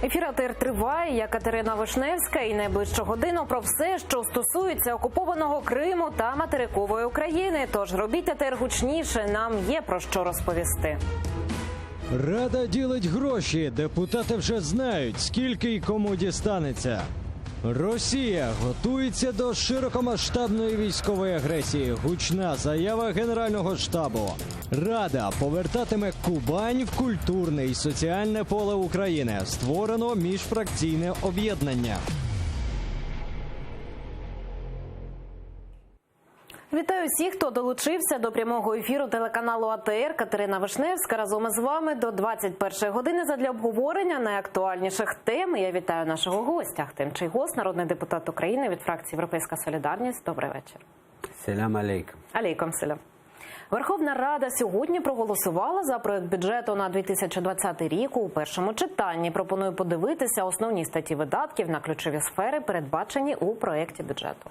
Ефір АТР триває. Я Катерина Вишневська і найближчу годину про все, що стосується окупованого Криму та материкової України. Тож робіть АТР гучніше, нам є про що розповісти. Рада ділить гроші. Депутати вже знають, скільки й кому дістанеться. Росія готується до широкомасштабної військової агресії. Гучна заява Генерального штабу. Рада повертатиме Кубань в культурне і соціальне поле України. Створено міжфракційне об'єднання. Вітаю всіх, хто долучився до прямого ефіру телеканалу АТР. Катерина Вишневська разом із вами до 21-ї години задля обговорення найактуальніших тем. Я вітаю нашого гостя. Ахтем Чийгоз, народний депутат України від фракції «Європейська солідарність». Добрий вечір. Селям алейкум. Алейкум селям. Верховна Рада сьогодні проголосувала за проект бюджету на 2020 рік у першому читанні. Пропоную подивитися основні статті видатків на ключові сфери, передбачені у проекті бюджету.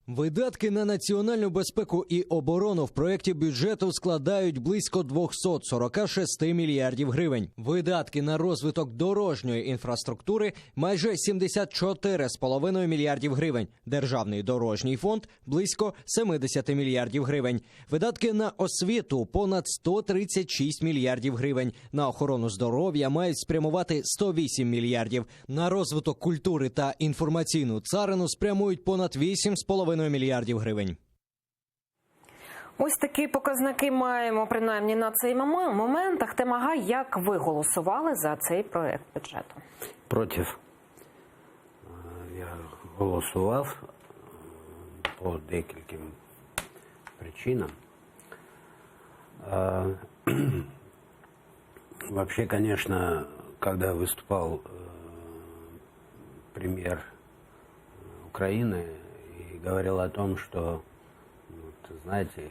Видатки на національну безпеку і оборону в проєкті бюджету складають близько 246 мільярдів гривень. Видатки на розвиток дорожньої інфраструктури – майже 74,5 мільярдів гривень. Державний дорожній фонд – близько 70 мільярдів гривень. Видатки на освіту – понад 136 мільярдів гривень. На охорону здоров'я мають спрямувати 108 мільярдів. На розвиток культури та інформаційну царину спрямують понад 8,5 мільярдів гривень. Ось такі показники маємо, принаймні, на цей момент. Ахтем Ага, як ви голосували за цей проект бюджету? Проти. Я голосував по декільким причинам. Вообще, конечно, когда выступал премьер Украины и говорил о том, что, знаете,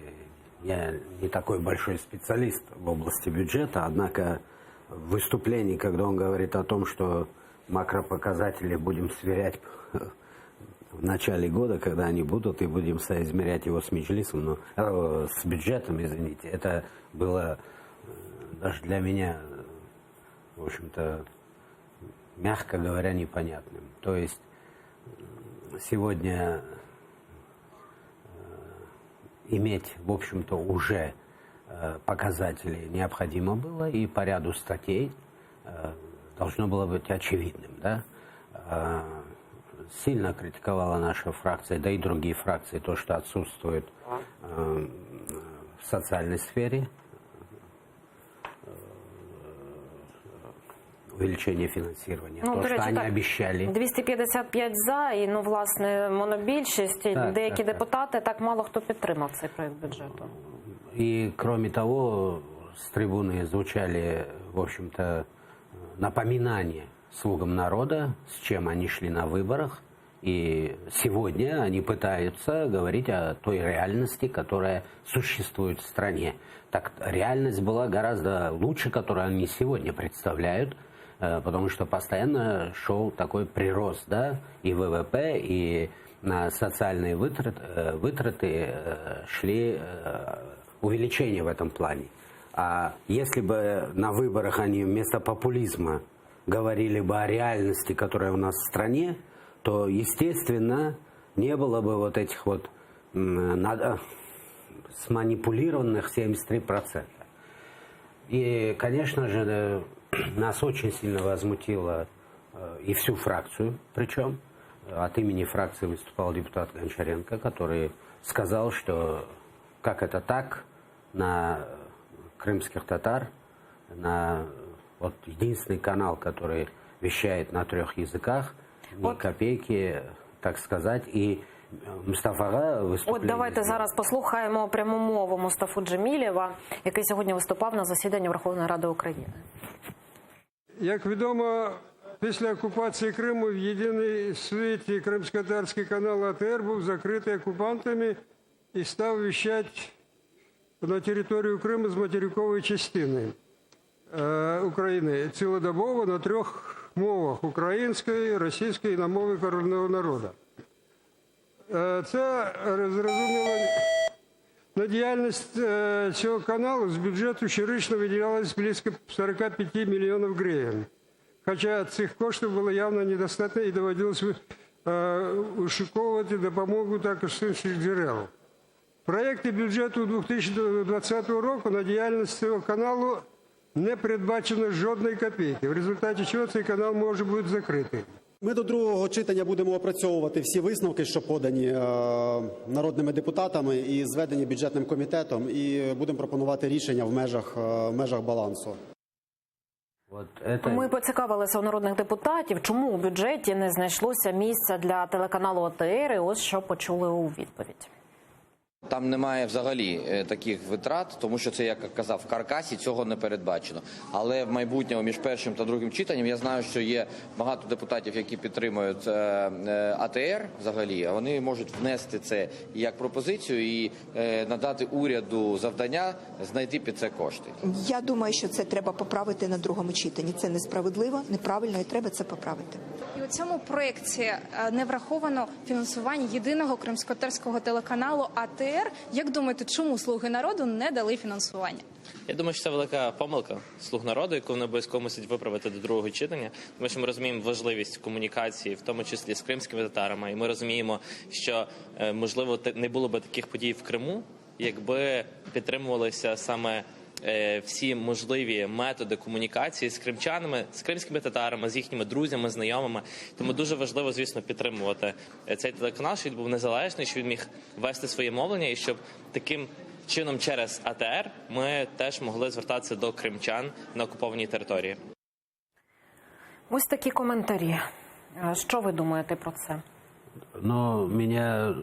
я не такой большой специалист в области бюджета, однако в выступлении, когда он говорит о том, что макропоказатели будем сверять в начале года, когда они будут, и будем соизмерять его с Меджлисом, с бюджетом, извините, это было даже для меня, в общем-то, мягко говоря, непонятным. То есть сегодня иметь, в общем-то, уже показатели необходимо было, и по ряду статей должно было быть очевидным. Да? Сильно критиковала наша фракция, да и другие фракции, то, что отсутствует в социальной сфере увеличение фінансування, то, що вони обіцяли. 255 за, і, власне, монобільшість, деякі депутати, так мало хто підтримав цей проект бюджету. И, кроме того, с трибуны звучали, в общем-то, напоминания слугам народа, с чем они шли на выборах, и сегодня они пытаются говорить о той реальности, которая существует в стране. Так реальность была гораздо лучше, которую они сегодня представляют, потому что постоянно шел такой прирост, да, и ВВП, и на социальные вытраты шли увеличения в этом плане. А если бы на выборах они вместо популизма говорили бы о реальности, которая у нас в стране, то, естественно, не было бы вот этих вот сманипулированных 73%. И, конечно же, нас очень сильно возмутило, и всю фракцию, причем от имени фракции выступал депутат Гончаренко, который сказал, что как это так, на крымских татар, на вот единственный канал, который вещает на 3 языках, ни копейки, так сказать, и Мустафага виступлення. От давайте зараз послухаємо пряму мову Мустафу Джемілєва, який сьогодні виступав на засіданні Верховної Ради України. Як відомо, після окупації Криму в єдиний світі кримськотатарський канал АТР був закритий окупантами і став віщати на територію Криму з материкової частини України цілодобово на 3 мовах – української, російської і на мові корінного народу. Це зрозуміло На діяльність цього каналу з бюджету щорічно виділялось близько 45 мільйонів гривень. хоча цих коштів було явно недостатньо і доводилось ушуковувати допомогу також з інших джерел. В проєкті бюджету 2020 року на діяльність цього каналу не передбачено жодної копійки, в результаті чого цей канал може бути закритий. Ми до другого читання будемо опрацьовувати всі висновки, що подані народними депутатами і зведені бюджетним комітетом, і будемо пропонувати рішення в межах балансу. Ми поцікавилися у народних депутатів, чому у бюджеті не знайшлося місця для телеканалу АТР, і ось що почули у відповідь. Там немає взагалі таких витрат, тому що це, як казав, в каркасі цього не передбачено. Але в майбутньому між першим та другим читанням я знаю, що є багато депутатів, які підтримують АТР взагалі, а вони можуть внести це як пропозицію і надати уряду завдання знайти під це кошти. Я думаю, що це треба поправити на другому читанні. Це несправедливо, неправильно і треба це поправити. І у цьому проєкті не враховано фінансування єдиного кримськотатарського телеканалу АТР. Як думаєте, чому «Слуги народу» не дали фінансування? Я думаю, що це велика помилка «Слуг народу», яку вони обов'язково мусять виправити до другого читання. Тому що ми розуміємо важливість комунікації, в тому числі з кримськими татарами. І ми розуміємо, що, можливо, не було б таких подій в Криму, якби підтримувалися саме всі можливі методи комунікації з кримчанами, з кримськими татарами, з їхніми друзями, знайомими. Тому дуже важливо, звісно, підтримувати цей телеканал, щоб він був незалежний, щоб він міг вести своє мовлення і щоб таким чином через АТР ми теж могли звертатися до кримчан на окупованій території. Ось такі коментарі. Що ви думаєте про це? Но меня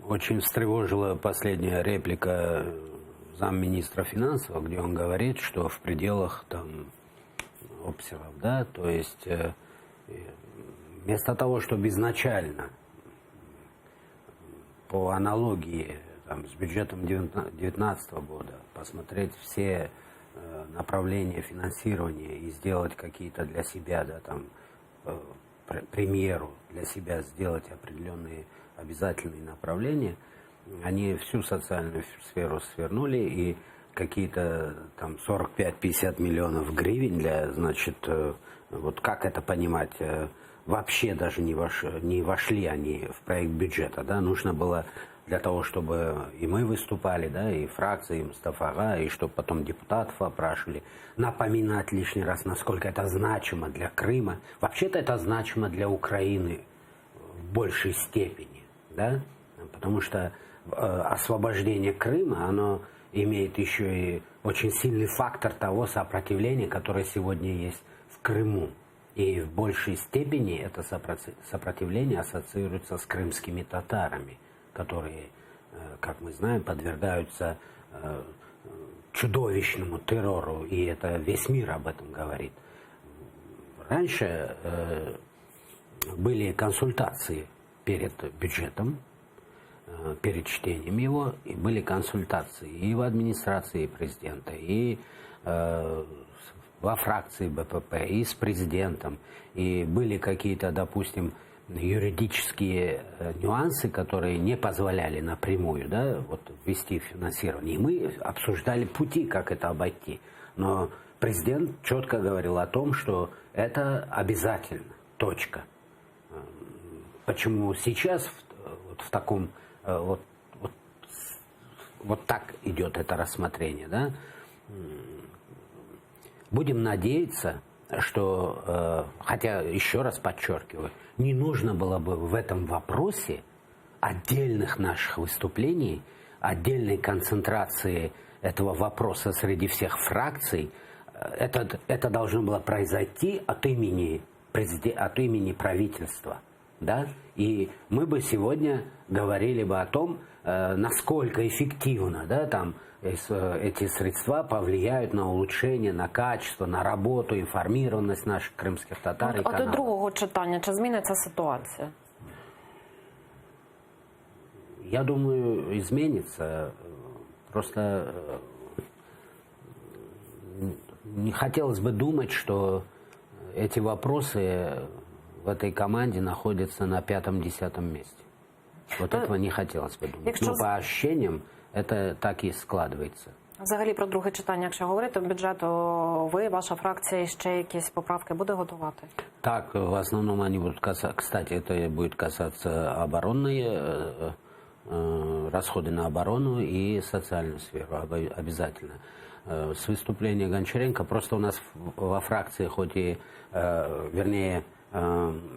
очень встревожила последняя реплика замминистра финансов, где он говорит, что в пределах там обсягов, да, то есть вместо того, чтобы изначально по аналогии там, с бюджетом 2019 года посмотреть все направления финансирования и сделать какие-то для себя, да, там, премьеру для себя сделать определенные обязательные направления, они всю социальную сферу свернули, и какие-то там 45-50 миллионов гривен для, значит, вот как это понимать, вообще даже не вошли они в проект бюджета, да, нужно было для того, чтобы и мы выступали, да, и фракции, и Мустафа, и чтобы потом депутатов опрашивали, напоминать лишний раз, насколько это значимо для Крыма. Вообще-то это значимо для Украины в большей степени, да, потому что освобождение Крыма, оно имеет еще и очень сильный фактор того сопротивления, которое сегодня есть в Крыму. И в большей степени это сопротивление ассоциируется с крымскими татарами, которые, как мы знаем, подвергаются чудовищному террору, и это весь мир об этом говорит. Раньше были консультации перед бюджетом, перед чтением его, и были консультации и в администрации президента, и во фракции БПП, и с президентом, и были какие-то, допустим, юридические нюансы, которые не позволяли напрямую, да, вот, ввести финансирование. И мы обсуждали пути, как это обойти. Но президент четко говорил о том, что это обязательно, точка. Почему сейчас вот в таком, вот так идет это рассмотрение, да? Будем надеяться, что, хотя, еще раз подчеркиваю, не нужно было бы в этом вопросе отдельных наших выступлений, отдельной концентрации этого вопроса среди всех фракций. Это должно было произойти от имени правительства. Да? И мы бы сегодня говорили бы о том, насколько эффективно, да, там, эти средства повлияют на улучшение, на качество, на работу, информированность наших крымских татар. А до другого читання чи зміниться ситуація? Я думаю, изменится. Просто не хотелось бы думать, что эти вопросы в этой команде находятся на 5-10 месте. Вот этого не хотелось бы думать. Но по ощущениям это так и складывается. Взагалі про друге читання, якщо говорити бюджету, ви, ваша фракція ще якісь поправки буде готувати? Так, в основном они будут касаться, кстати, это будет касаться оборонные, расходы на оборону и социальную сферу обязательно. С выступления Гончаренко, просто у нас во фракции, хоть и, вернее,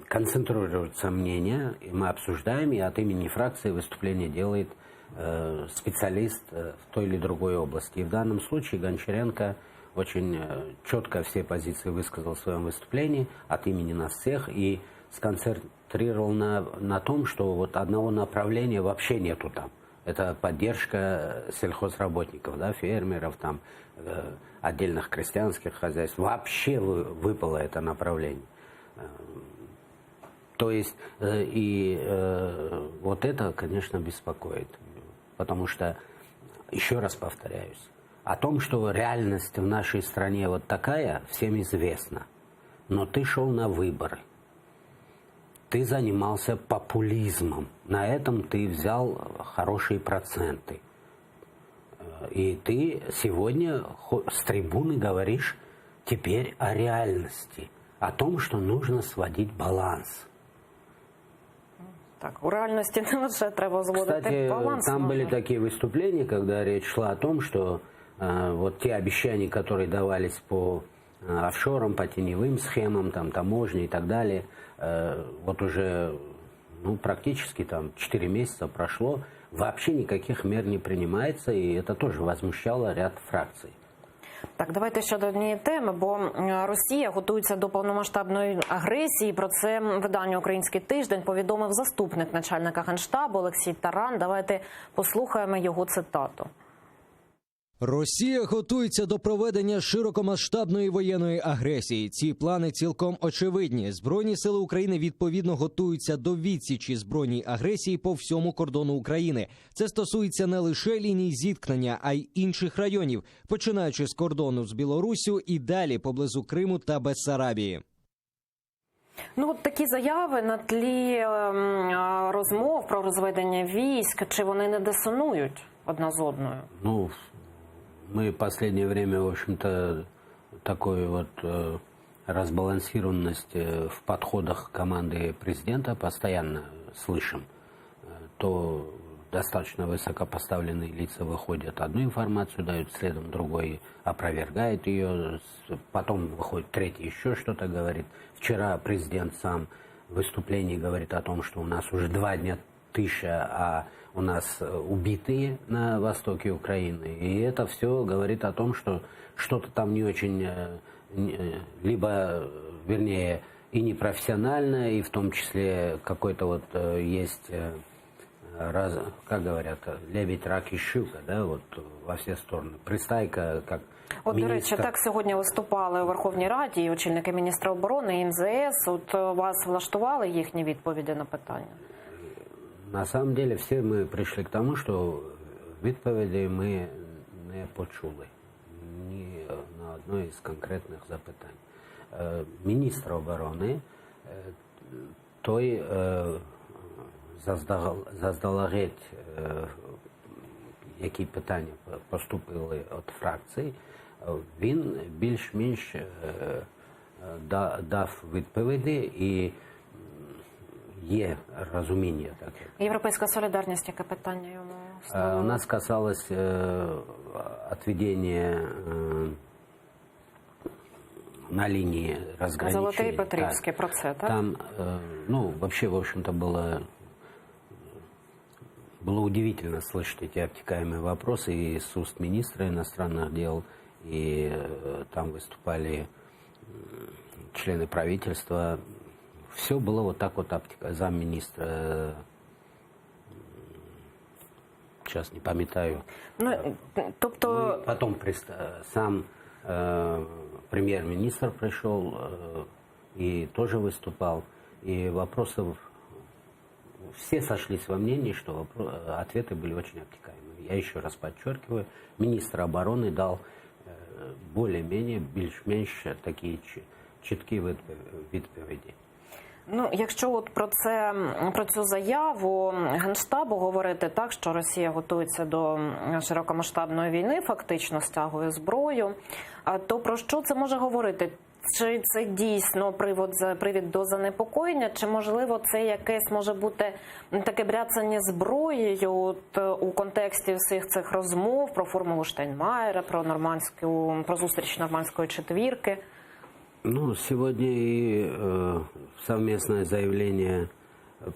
концентрируется мнение, и мы обсуждаем, и от имени фракции выступление делает специалист в той или другой области. И в данном случае Гончаренко очень четко все позиции высказал в своем выступлении от имени нас всех и сконцентрировал на том, что вот одного направления вообще нету там. Это поддержка сельхозработников, да, фермеров, там, отдельных крестьянских хозяйств. Вообще выпало это направление. То есть, вот это, конечно, беспокоит. Потому что, еще раз повторяюсь, о том, что реальность в нашей стране вот такая, всем известно. Но ты шел на выборы. Ты занимался популизмом. На этом ты взял хорошие проценты. И ты сегодня с трибуны говоришь теперь о реальности. О том, что нужно сводить баланс. Так, у реальности не лише треба зводити баланс. Кстати, там были такие выступления, когда речь шла о том, что вот те обещания, которые давались по офшорам, по теневым схемам, там, таможне и так далее, вот уже практически там 4 месяца прошло, вообще никаких мер не принимается, и это тоже возмущало ряд фракций. Так, давайте ще до однієї теми, бо Росія готується до повномасштабної агресії. Про це виданню «Український тиждень» повідомив заступник начальника Генштабу Олексій Таран. Давайте послухаємо його цитату. Росія готується до проведення широкомасштабної воєнної агресії. Ці плани цілком очевидні. Збройні сили України відповідно готуються до відсічі збройній агресії по всьому кордону України. Це стосується не лише ліній зіткнення, а й інших районів, починаючи з кордону з Білоруссю і далі поблизу Криму та Бессарабії. От такі заяви на тлі розмов про розведення військ, чи вони не дисонують одна з одною? Мы в последнее время, в общем-то, такую вот разбалансированность в подходах команды президента постоянно слышим. То достаточно высокопоставленные лица выходят, одну информацию дают, следом другой опровергает ее, потом выходит третий, еще что-то говорит. Вчера президент сам в выступлении говорит о том, что у нас уже 2 дня тысяча, а у нас убитые на востоке Украины. И это все говорит о том, что что-то там не очень, либо, вернее, и непрофессионально, и в том числе какой-то вот есть, как говорят, лебедь, рак и щука, да, вот во все стороны. Пристайка, как От, до речі, так сьогодні виступали у Верховній Раді і очільники міністра оборони, і МЗС. От вас влаштували їхні відповіді на питання? На самом деле все мы пришли к тому, что відповіді ми не почули ні на одно із конкретних запитань. Міністр оборони, той заздалегідь, які питання поступили від фракції, він більш-менш дав відповіді і є розуміння таке. Європейська солідарність, яке питання йому ставили? У нас касалось отведения на линии разграничения. Золотые Петрівські, про це, так? Там, вообще, в общем-то, было удивительно слышать эти обтекаемые вопросы и с уст министра иностранных дел, и там выступали члены правительства. Все было вот так вот обтекаемо. Замминистра, сейчас не пам'ятаю. Потом сам премьер-министр пришел и тоже выступал. И вопросов... Все сошлись во мнении, что ответы были очень обтекаемые. Я еще раз подчеркиваю, министр обороны дал более-менее, більш-менш такі чіткі відповіді. Ну, якщо от про цю заяву Генштабу говорити так, що Росія готується до широкомасштабної війни, фактично стягує зброю, то про що це може говорити? Чи це дійсно привід до занепокоєння, чи можливо це якесь може бути таке бряцання зброєю у контексті всіх цих розмов про формулу Штайнмаєра, про зустріч нормандської четвірки? Ну, сегодня и совместное заявление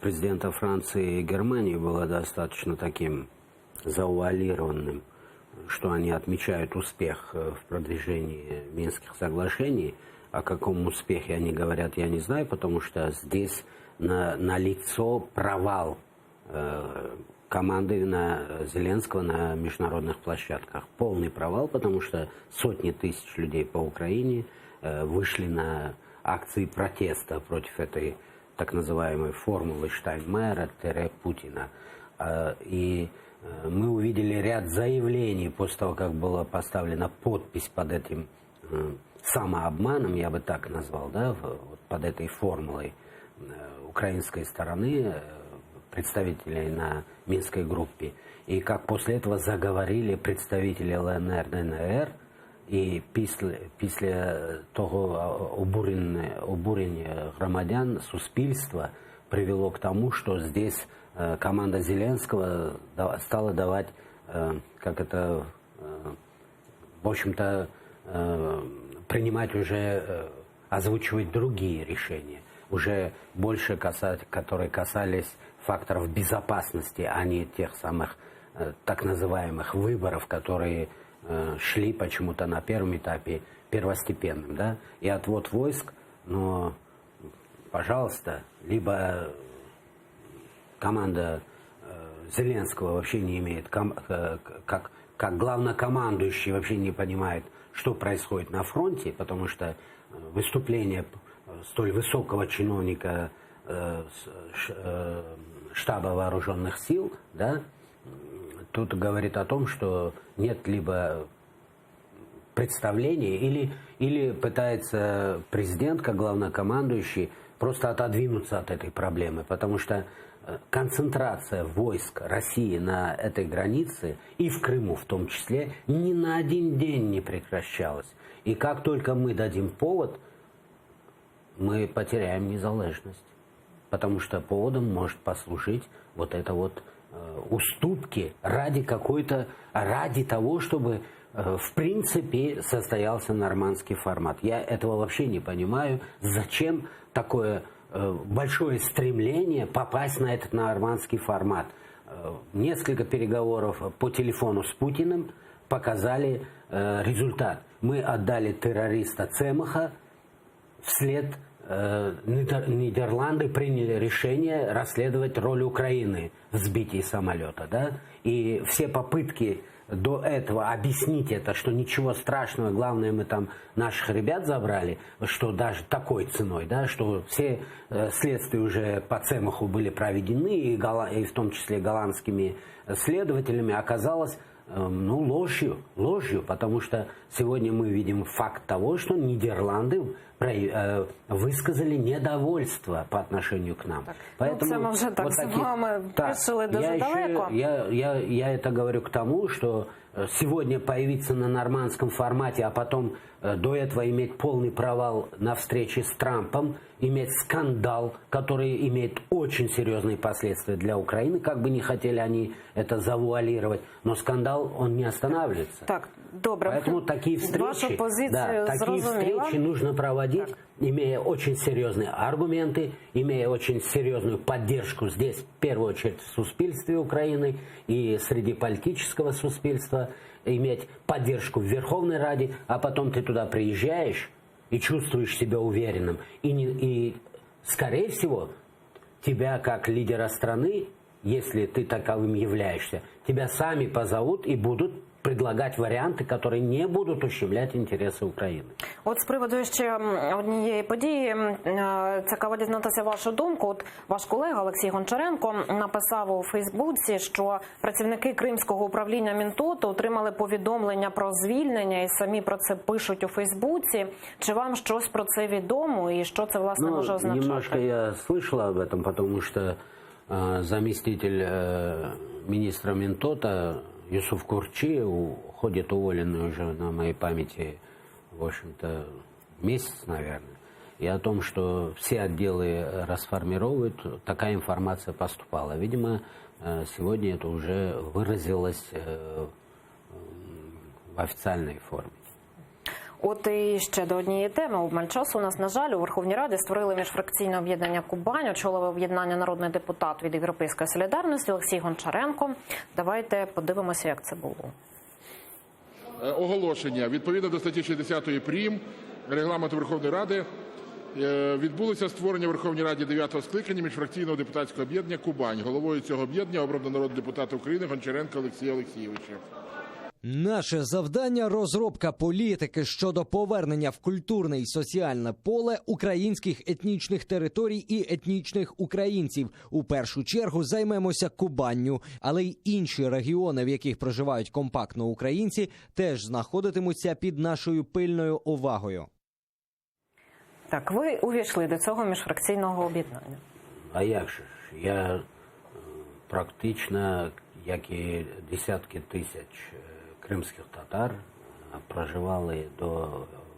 президента Франции и Германии было достаточно таким завуалированным, что они отмечают успех в продвижении Минских соглашений. О каком успехе они говорят, я не знаю, потому что здесь налицо провал команды Зеленского на международных площадках. Полный провал, потому что сотни тысяч людей по Украине вышли на акции протеста против этой так называемой формулы Штайнмайера-Путина. И мы увидели ряд заявлений после того, как была поставлена подпись под этим самообманом, я бы так назвал, да, под этой формулой украинской стороны, представителей на Минской группе. И как после этого заговорили представители ЛНР, ДНР, і після того обурення громадян, суспільства привело к тому, что здесь команда Зеленского стала давать, в общем-то, принимать уже, озвучивать другие решения, уже больше которые касались факторов безопасности, а не тех самых так называемых выборов, которые шли почему-то на первом этапе первостепенным, да, и отвод войск, но, пожалуйста, либо команда Зеленского вообще не имеет, как главнокомандующий вообще не понимает, что происходит на фронте, потому что выступление столь высокого чиновника штаба вооруженных сил, да, тут говорит о том, что нет либо представления, или пытается президент, как главнокомандующий, просто отодвинуться от этой проблемы, потому что концентрация войск России на этой границе, и в Крыму в том числе, ни на один день не прекращалась. И как только мы дадим повод, мы потеряем незалежность, потому что поводом может послужить вот это вот уступки ради того, чтобы в принципе состоялся нормандский формат. Я этого вообще не понимаю. Зачем такое большое стремление попасть на этот нормандский формат? Несколько переговоров по телефону с Путиным показали результат. Мы отдали террориста Цемаха, вслед Нидерланды приняли решение расследовать роль Украины в сбитии самолета. Да? И все попытки до этого объяснить это, что ничего страшного, главное, мы там наших ребят забрали, что даже такой ценой, да, что все следствия уже по Цемаху были проведены, и в том числе голландскими следователями, оказалось ложью, потому что сегодня мы видим факт того, что Нидерланды высказали недовольство по отношению к нам. Так. Поэтому це ми вже так з вами прийшли дуже далеко. Я это говорю к тому, что сегодня появиться на нормандском формате, а потом до этого иметь полный провал на встрече с Трампом, иметь скандал, который имеет очень серьезные последствия для Украины, как бы не хотели они это завуалировать, но скандал, он не останавливается. Так, добре. Поэтому такие встречи нужно проводить, так, имея очень серьезные аргументы, имея очень серьезную поддержку здесь, в первую очередь, в суспільстве Украины и среди политического суспільства, иметь поддержку в Верховной Раде, а потом ты туда приезжаешь и чувствуешь себя уверенным. И скорее всего, тебя как лидера страны, если ты таковым являешься, тебя сами позовут и будут предлагать варианты, которые не будут ущемлять интересы Украины. От з приводу ще однієї події цікаво дізнатися вашу думку. От ваш колега Олексій Гончаренко написав у Фейсбуці, що працівники Кримського управління Мінтоту отримали повідомлення про звільнення і самі про це пишуть у Фейсбуці. Чи вам щось про це відомо і що це власне може означати? Немножко я слышала об этом, потому что заместитель министра Минтота Юсуф Курчи уходит уволенный уже на моей памяти, в общем-то, месяц, наверное. И о том, что все отделы расформировывают, такая информация поступала. Видимо, сегодня это уже выразилось в официальной форме. От і ще до однієї теми. Обмаль часу у нас, на жаль, у Верховній Раді створили міжфракційне об'єднання «Кубань», очолив об'єднання народний депутат від «Європейської солідарності» Олексій Гончаренко. Давайте подивимося, як це було. Оголошення. Відповідно до статті 60 прим. Регламенту Верховної Ради відбулося створення в Верховній Раді 9-го скликання міжфракційного депутатського об'єднання «Кубань». Головою цього об'єднання обрано народного депутата України Гончаренка Олексія Олексійовича. Наше завдання – розробка політики щодо повернення в культурне і соціальне поле українських етнічних територій і етнічних українців. У першу чергу займемося Кубанню, але й інші регіони, в яких проживають компактно українці, теж знаходитимуться під нашою пильною увагою. Так, ви увійшли до цього міжфракційного об'єднання. А як же ж? Я практично, як і десятки тисяч кримських татар, проживали до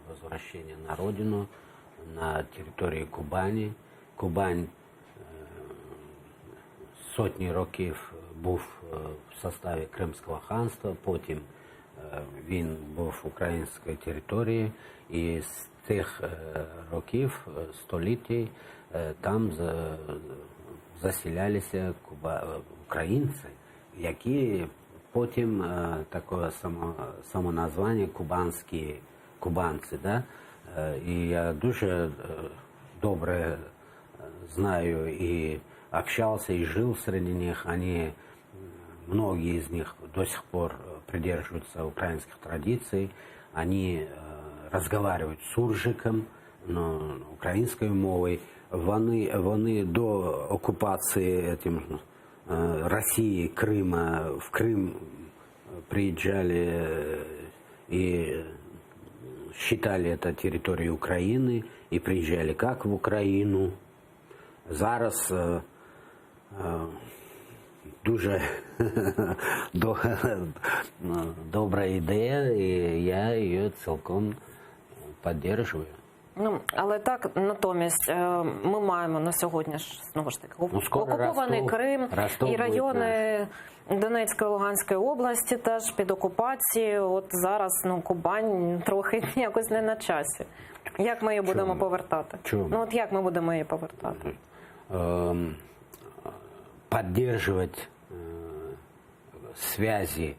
возвращения на родину на території Кубані. Кубань сотні років був в составі Кримського ханства, потім він був українською територією, і з тих років, століть, там заселялися українці, які потім таке самоназвання кубанські кубанці. Да? І я дуже добре знаю и общался, и жил среди них. Они, многие из них до сих пор придерживаются украинских традиций. Они разговаривают суржиком, українською мовою. Вони до окупації России, Крыма, в Крым приезжали и считали это территорией Украины, и приезжали как в Украину. Зараз дуже добра ідея, і я її цілком підтримую. Але так, натомість, ми маємо на сьогодні ж, знову ж таки, окупований Крим і райони Донецької, Луганської області теж під окупацією. От зараз, Кубань трохи якось не на часі. Як ми її будемо повертати? Чому? От як ми будемо її повертати? Поддерживать связи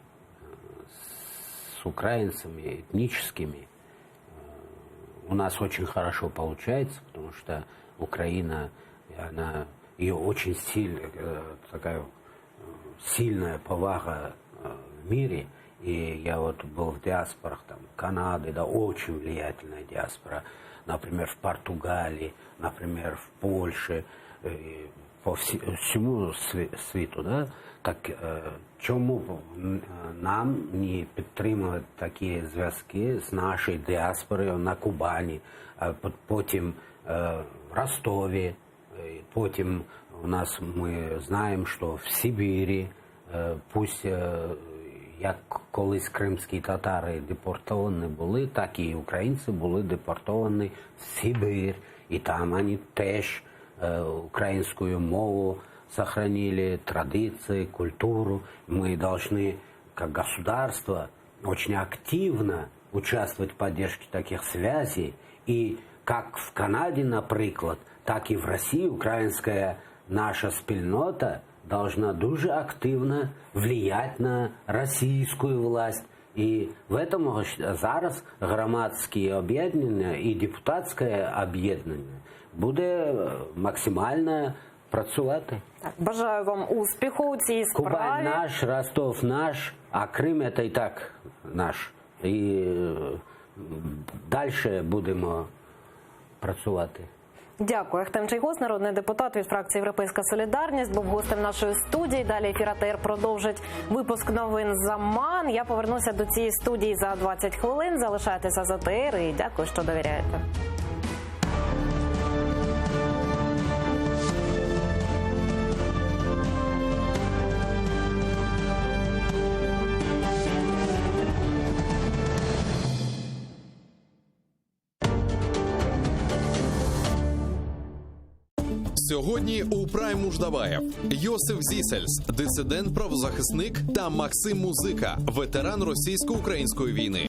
с украинцами этническими у нас очень хорошо получается, потому что Украина, ее очень такая сильная повага в мире. И я вот был в диаспорах Канады, да, очень влиятельная диаспора, например, в Португалии, например, в Польше, по всему свету, да. Так чому нам не підтримувати такі зв'язки з нашою діаспорою на Кубані, потім в Ростові, потім у нас ми знаємо, що в Сибірі, пусть як колись кримські татари депортовані були, так і українці були депортовані в Сибір, і там вони теж українською мову сохранили, традиции, культуру. Мы должны, как государство, очень активно участвовать в поддержке таких связей. И как в Канаде, наприклад, так и в России украинская наша спільнота должна дуже активно влиять на російську власть. І в этом зараз громадське об'єднання і депутатське об'єднання буде максимально працювати. Так, бажаю вам успіху у цій Кубань справі. наш, Ростов наш, а Крим це і так наш. І далі будемо працювати. Дякую. Ахтем Чийгоз, народний депутат від фракції «Європейська солідарність», був гостем нашої студії. Далі ефір АТР продовжить випуск новин «Заман». Я повернуся до цієї студії за 20 хвилин. Залишайтеся з АТР і дякую, що довіряєте. Сьогодні у Прайм Муждабаєв Йосиф Зісельс, дисидент, правозахисник та Максим Музика, ветеран російсько-української війни.